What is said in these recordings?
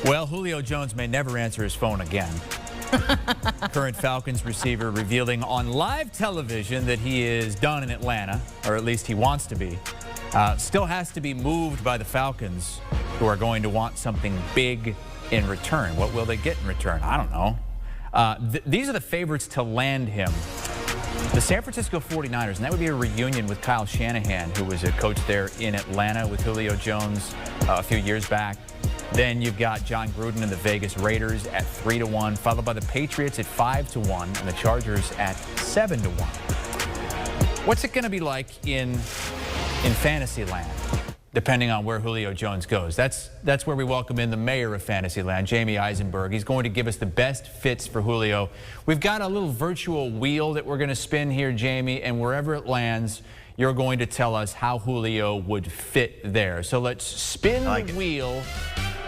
Well, Julio Jones may never answer his phone again. Current Falcons receiver revealing on live television that he is done in Atlanta, or at least he wants to be. Still has to be moved by the Falcons, who are going to want something big in return. What will they get in return? I don't know. These are the favorites to land him. The San Francisco 49ers, and that would be a reunion with Kyle Shanahan, who was a coach there in Atlanta with Julio Jones a few years back. Then you've got John Gruden and the Vegas Raiders at 3-1, followed by the Patriots at 5-1, and the Chargers at 7-1. What's it going to be like in Fantasyland, depending on where Julio Jones goes? That's where we welcome in the mayor of Fantasyland, Jamey Eisenberg. He's going to give us the best fits for Julio. We've got a little virtual wheel that we're going to spin here, Jamey, and wherever it lands, you're going to tell us how Julio would fit there. So let's spin the wheel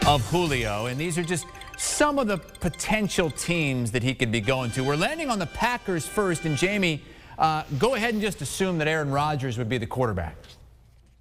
of Julio, and these are just some of the potential teams that he could be going to. We're landing on the Packers first, and Jamey, go ahead and just assume that Aaron Rodgers would be the quarterback.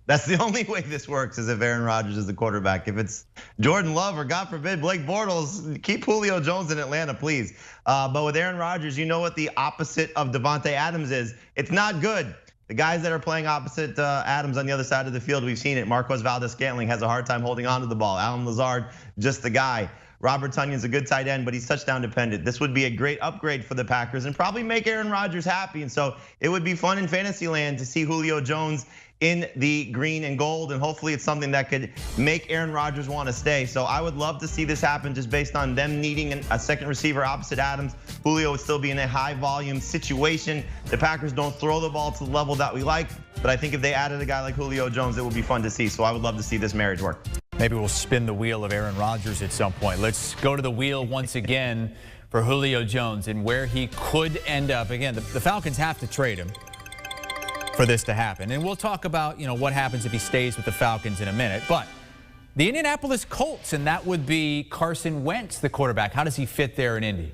That's the only way this works, is if Aaron Rodgers is the quarterback. If it's Jordan Love or, God forbid, Blake Bortles, keep Julio Jones in Atlanta, please. But with Aaron Rodgers, you know what the opposite of Davante Adams is? It's not good. The guys that are playing opposite Adams on the other side of the field, we've seen it. Marquez Valdes-Scantling has a hard time holding on to the ball. Allen Lazard, just the guy. Robert Tonyan's a good tight end, but he's touchdown dependent. This would be a great upgrade for the Packers and probably make Aaron Rodgers happy. And so it would be fun in Fantasyland to see Julio Jones in the green and gold, and hopefully it's something that could make Aaron Rodgers want to stay. So I would love to see this happen, just based on them needing a second receiver opposite Adams. Julio would still be in a high volume situation. The Packers don't throw the ball to the level that we like, but I think if they added a guy like Julio Jones, it would be fun to see. So I would love to see this marriage work. Maybe we'll spin the wheel of Aaron Rodgers at some point. Let's go to the wheel once again for Julio Jones and where he could end up. Again, the Falcons have to trade him for this to happen. And we'll talk about, what happens if he stays with the Falcons in a minute. But the Indianapolis Colts, and that would be Carson Wentz, the quarterback. How does he fit there in Indy?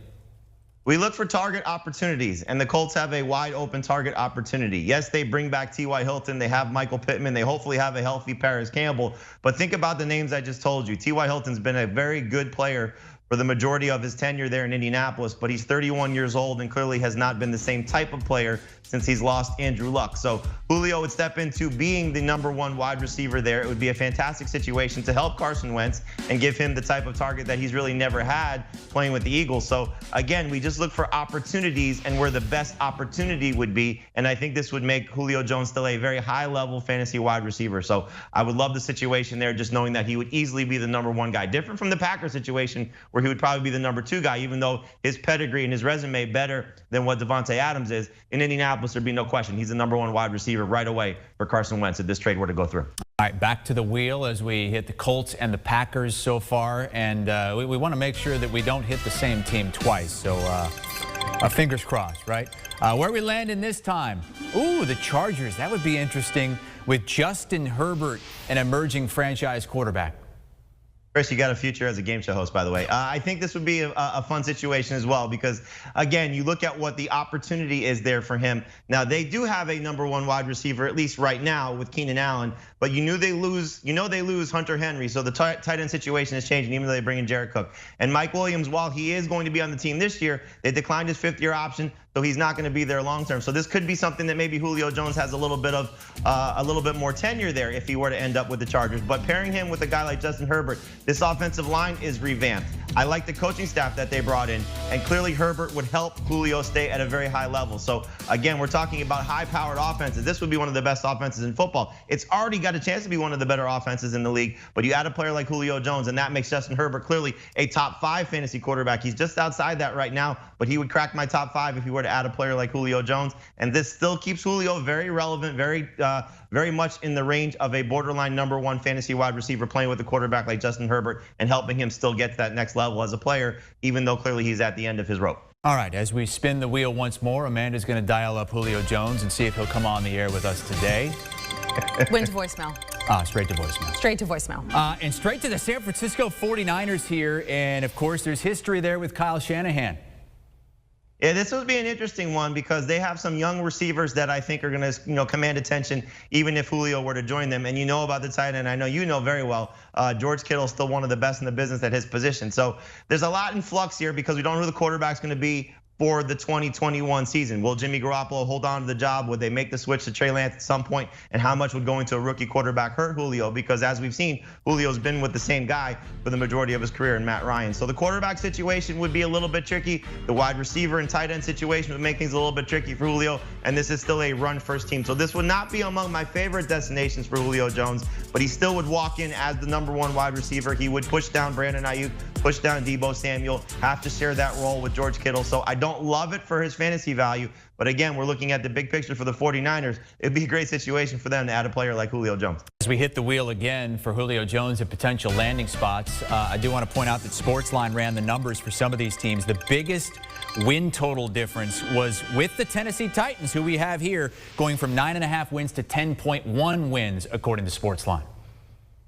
We look for target opportunities, and the Colts have a wide open target opportunity. Yes, they bring back T.Y. Hilton. They have Michael Pittman. They hopefully have a healthy Paris Campbell. But think about the names I just told you. T.Y. Hilton's been a very good player for the majority of his tenure there in Indianapolis, but he's 31 years old and clearly has not been the same type of player since he's lost Andrew Luck. So Julio would step into being the #1 wide receiver there. It would be a fantastic situation to help Carson Wentz and give him the type of target that he's really never had playing with the Eagles. So again, we just look for opportunities and where the best opportunity would be. And I think this would make Julio Jones still a very high level fantasy wide receiver. So I would love the situation there, just knowing that he would easily be the #1 guy. Different from the Packers situation, where he would probably be the #2 guy, even though his pedigree and his resume better than what Davante Adams is. In Indianapolis, there'd be no question. He's the #1 wide receiver right away for Carson Wentz if this trade were to go through. All right, back to the wheel as we hit the Colts and the Packers so far. And we want to make sure that we don't hit the same team twice. So fingers crossed, right? Where we land in this time? Ooh, the Chargers. That would be interesting with Justin Herbert, an emerging franchise quarterback. Chris, you got a future as a game show host, by the way. I think this would be a fun situation as well, because again, you look at what the opportunity is there for him. Now, they do have a #1 wide receiver, at least right now, with Keenan Allen, but they lose Hunter Henry. So the tight end situation is changing, even though they bring in Jared Cook. And Mike Williams, while he is going to be on the team this year, they declined his 5th-year option, so he's not going to be there long term. So this could be something that maybe Julio Jones has a little bit more tenure there if he were to end up with the Chargers. But pairing him with a guy like Justin Herbert, this offensive line is revamped. I like the coaching staff that they brought in, and clearly Herbert would help Julio stay at a very high level. So again, we're talking about high-powered offenses. This would be one of the best offenses in football. It's already got a chance to be one of the better offenses in the league, but you add a player like Julio Jones, and that makes Justin Herbert clearly a top 5 fantasy quarterback. He's just outside that right now, but he would crack my top 5 if he were to add a player like Julio Jones. And this still keeps Julio very relevant, very much in the range of a borderline #1 fantasy wide receiver, playing with a quarterback like Justin Herbert and helping him still get to that next level as a player, even though clearly he's at the end of his rope. All right, as we spin the wheel once more, Amanda's going to dial up Julio Jones and see if he'll come on the air with us today. Went to voicemail. Straight to voicemail. Straight to voicemail. And straight to the San Francisco 49ers here. And of course, there's history there with Kyle Shanahan. Yeah, this would be an interesting one because they have some young receivers that I think are going to, command attention even if Julio were to join them. And you know about the tight end, I know you know very well. George Kittle's still one of the best in the business at his position. So there's a lot in flux here because we don't know who the quarterback's going to be for the 2021 season. Will Jimmy Garoppolo hold on to the job? Would they make the switch to Trey Lance at some point? And how much would going to a rookie quarterback hurt Julio? Because as we've seen, Julio's been with the same guy for the majority of his career in Matt Ryan. So the quarterback situation would be a little bit tricky. The wide receiver and tight end situation would make things a little bit tricky for Julio. And this is still a run first team. So this would not be among my favorite destinations for Julio Jones, but he still would walk in as the #1 wide receiver. He would push down Brandon Ayuk, push down Deebo Samuel, have to share that role with George Kittle. So I don't love it for his fantasy value, but again, we're looking at the big picture for the 49ers. It'd be a great situation for them to add a player like Julio Jones. As we hit the wheel again for Julio Jones and potential landing spots, I do want to point out that Sportsline ran the numbers for some of these teams. The biggest win total difference was with the Tennessee Titans, who we have here, going from 9.5 wins to 10.1 wins, according to Sportsline.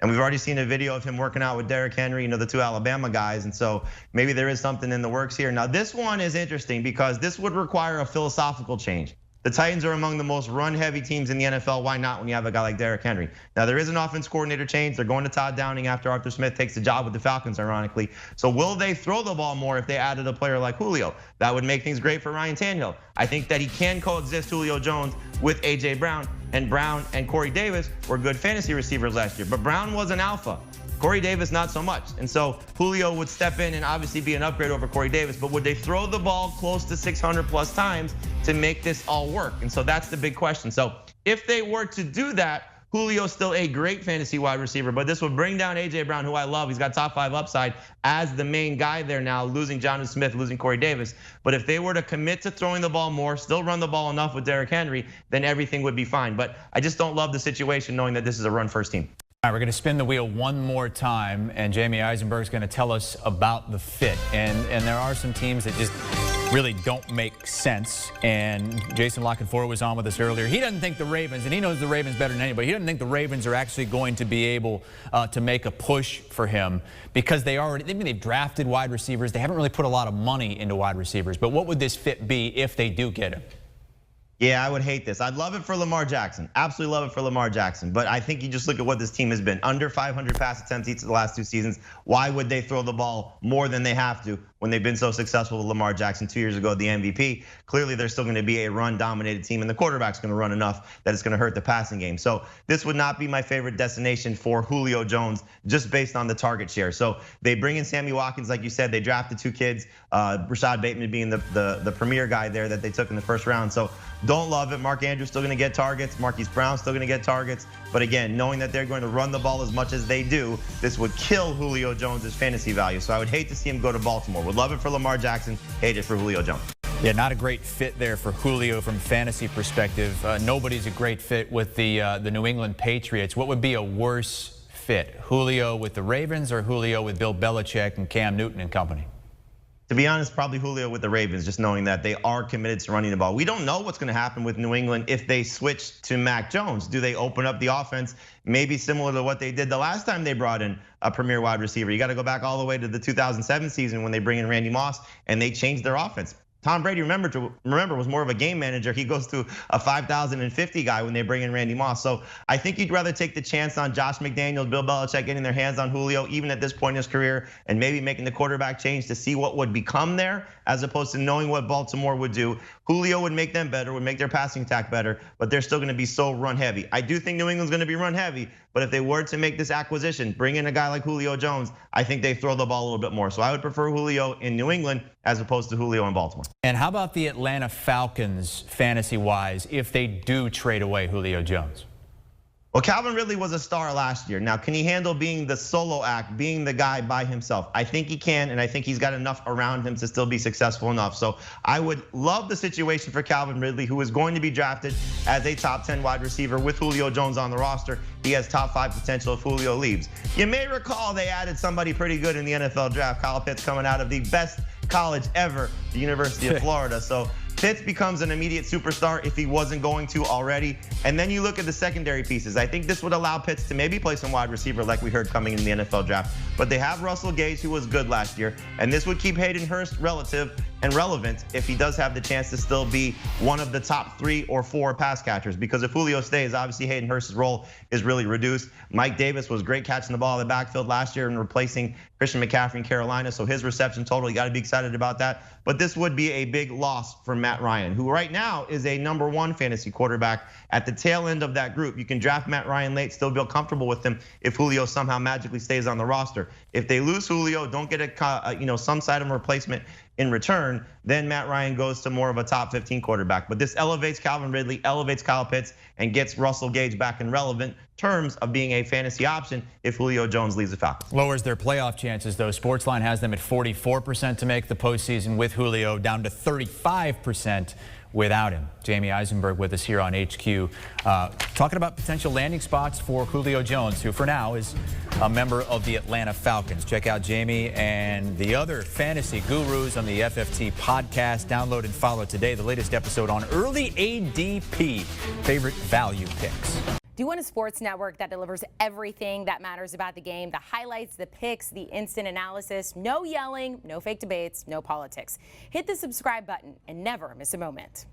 And we've already seen a video of him working out with Derrick Henry, the two Alabama guys. And so maybe there is something in the works here. Now, this one is interesting because this would require a philosophical change. The Titans are among the most run-heavy teams in the NFL. Why not when you have a guy like Derrick Henry? Now, there is an offense coordinator change. They're going to Todd Downing after Arthur Smith takes the job with the Falcons, ironically. So will they throw the ball more if they added a player like Julio? That would make things great for Ryan Tannehill. I think that he can coexist Julio Jones with A.J. Brown. And Brown and Corey Davis were good fantasy receivers last year. But Brown was an alpha. Corey Davis, not so much. And so Julio would step in and obviously be an upgrade over Corey Davis, but would they throw the ball close to 600 plus times to make this all work? And so that's the big question. So if they were to do that, Julio's still a great fantasy wide receiver, but this would bring down A.J. Brown, who I love. He's got top 5 upside as the main guy there now, losing Jonathan Smith, losing Corey Davis. But if they were to commit to throwing the ball more, still run the ball enough with Derrick Henry, then everything would be fine. But I just don't love the situation knowing that this is a run first team. All right, we're going to spin the wheel one more time, and Jamey Eisenberg is going to tell us about the fit. And there are some teams that just really don't make sense. And Jason Lockenford was on with us earlier. He doesn't think the Ravens, and he knows the Ravens better than anybody, he doesn't think the Ravens are actually going to be able to make a push for him because they've drafted wide receivers. They haven't really put a lot of money into wide receivers. But what would this fit be if they do get him? Yeah, I would hate this. I'd love it for Lamar Jackson. Absolutely love it for Lamar Jackson. But I think you just look at what this team has been. Under 500 pass attempts each of the last 2 seasons. Why would they throw the ball more than they have to when they've been so successful with Lamar Jackson 2 years ago, the MVP? Clearly, they're still going to be a run-dominated team, and the quarterback's going to run enough that it's going to hurt the passing game. So this would not be my favorite destination for Julio Jones, just based on the target share. So they bring in Sammy Watkins, like you said. They drafted 2 kids, Rashad Bateman being the premier guy there that they took in the first round. So don't love it. Mark Andrews still going to get targets. Marquise Brown still going to get targets. But again, knowing that they're going to run the ball as much as they do, this would kill Julio Jones' fantasy value. So I would hate to see him go to Baltimore. Would love it for Lamar Jackson, hate it for Julio Jones. Yeah, not a great fit there for Julio from fantasy perspective. Nobody's a great fit with the New England Patriots. What would be a worse fit? Julio with the Ravens or Julio with Bill Belichick and Cam Newton and company? To be honest, probably Julio with the Ravens, just knowing that they are committed to running the ball. We don't know what's going to happen with New England if they switch to Mac Jones. Do they open up the offense maybe similar to what they did the last time they brought in a premier wide receiver? You got to go back all the way to the 2007 season when they bring in Randy Moss and they changed their offense. Tom Brady, remember, was more of a game manager. He goes to a 5,050 guy when they bring in Randy Moss. So I think you'd rather take the chance on Josh McDaniels, Bill Belichick getting their hands on Julio, even at this point in his career, and maybe making the quarterback change to see what would become there, as opposed to knowing what Baltimore would do. Julio would make them better, would make their passing attack better, but they're still going to be so run heavy. I do think New England's going to be run heavy, but if they were to make this acquisition, bring in a guy like Julio Jones, I think they throw the ball a little bit more. So I would prefer Julio in New England as opposed to Julio in Baltimore. And how about the Atlanta Falcons, fantasy-wise, if they do trade away Julio Jones? Well, Calvin Ridley was a star last year. Now, can he handle being the solo act, being the guy by himself? I think he can, and I think he's got enough around him to still be successful enough. So I would love the situation for Calvin Ridley, who is going to be drafted as a top 10 wide receiver with Julio Jones on the roster. He has top 5 potential if Julio leaves. You may recall they added somebody pretty good in the NFL draft. Kyle Pitts coming out of the best college ever, the University of Florida. So Pitts becomes an immediate superstar if he wasn't going to already. And then you look at the secondary pieces. I think this would allow Pitts to maybe play some wide receiver like we heard coming in the NFL draft. But they have Russell Gage, who was good last year. And this would keep Hayden Hurst relative and relevant if he does have the chance to still be one of the top 3 or 4 pass catchers. Because if Julio stays, obviously Hayden Hurst's role is really reduced. Mike Davis was great catching the ball in the backfield last year and replacing Christian McCaffrey in Carolina. So his reception total, you got to be excited about that. But this would be a big loss for Matt Ryan, who right now is a #1 fantasy quarterback at the tail end of that group. You can draft Matt Ryan late, still feel comfortable with him if Julio somehow magically stays on the roster. If they lose Julio, don't get some side of replacement in return, then Matt Ryan goes to more of a top 15 quarterback. But this elevates Calvin Ridley, elevates Kyle Pitts, and gets Russell Gage back in relevant terms of being a fantasy option if Julio Jones leaves the Falcons. Lowers their playoff chances, though. Sportsline has them at 44% to make the postseason with Julio, down to 35% without him. Jamey Eisenberg with us here on HQ, talking about potential landing spots for Julio Jones, who for now is a member of the Atlanta Falcons. Check out Jamey and the other fantasy gurus on the FFT podcast. Download and follow today the latest episode on early ADP, favorite value picks. Do you want a sports network that delivers everything that matters about the game? The highlights, the picks, the instant analysis, no yelling, no fake debates, no politics. Hit the subscribe button and never miss a moment.